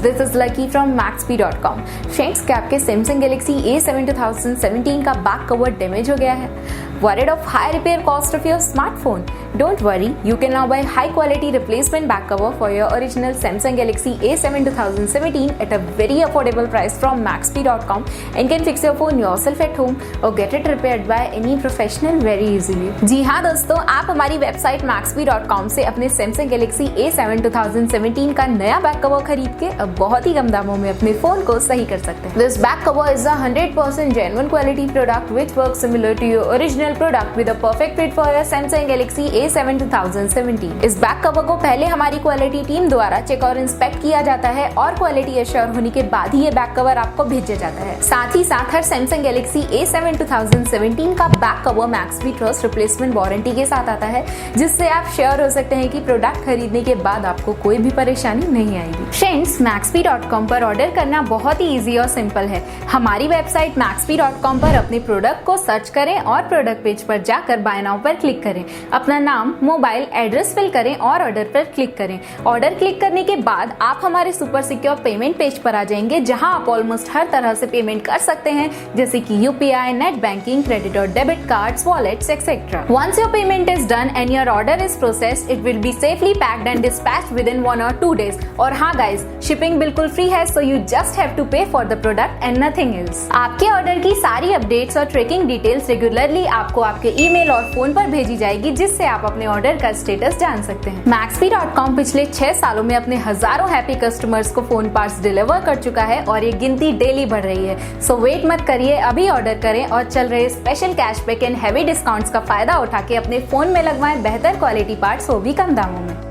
this is Lucky from Maxbhi.com. Friends, क्या आपके Samsung Galaxy A7 2017 का बैक कवर डैमेज हो गया है? Worried of high repair cost of your smartphone? Don't worry, you can now buy high quality replacement back cover for your original Samsung Galaxy A7 2017 at a very affordable price from Maxbhi.com and can fix your phone yourself at home or get it repaired by any professional very easily. जी हाँ दोस्तों, आप हमारी website Maxbhi.com से अपने Samsung Galaxy A7 2017 का नया back cover खरीद के अब बहुत ही कम दामों में अपने फोन को सही कर सकते हैं. This back cover is a 100% genuine quality product which works similar to your original product with a perfect fit for your Samsung Galaxy A7 2017. इस बैक कवर को पहले हमारी क्वालिटी टीम द्वारा चेक और इंस्पेक्ट किया जाता है और क्वालिटी एश्योर होने के बाद ही ये बैक कवर आपको भेजा जाता है. साथ ही साथ हर Samsung Galaxy A7 2017 का back cover Maxbhi trust replacement warranty के साथ आता है, जिससे आप श्योर हो सकते हैं कि प्रोडक्ट खरीदने के बाद आपको कोई भी परेशानी नहीं आएगी. फ्रेंड्स, Maxbhi.com पर ऑर्डर करना बहुत ही इजी और सिंपल है. हमारी वेबसाइट Maxbhi.com पर अपने प्रोडक्ट को सर्च करें और प्रोडक्ट पेज पर जाकर बाय नाउ पर क्लिक करें. अपना नाम, मोबाइल, एड्रेस फिल करें और ऑर्डर पर क्लिक करें. ऑर्डर क्लिक करने के बाद आप हमारे सुपर सिक्योर पेमेंट पेज पर आ जाएंगे, जहां आप ऑलमोस्ट हर तरह से पेमेंट कर सकते हैं, जैसे कि यूपीआई, नेट बैंकिंग, क्रेडिट और debit cards, wallets etcetera. Once your payment is done and your order is processed, it will be safely packed and dispatched within 1 or 2 days. और हाँ गाइज, शिपिंग बिल्कुल free है, so you just have to pay for the product and nothing else. आपके order की सारी updates और tracking details regularly आपको आपके ईमेल और फोन पर भेजी जाएगी, जिससे आप अपने ऑर्डर का स्टेटस जान सकते हैं. Maxbhi.com पिछले 6 सालों में अपने हजारों हैप्पी कस्टमर्स को फोन पार्ट्स डिलीवर कर चुका है और ये गिनती डेली बढ़ रही है. सो वेट मत करिए, अभी ऑर्डर करें और चल रहे special cashback and heavy discounts का फायदा उठा के अपने फोन में लगवाएं बेहतर क्वालिटी पार्ट्स, वो भी कम दामों में.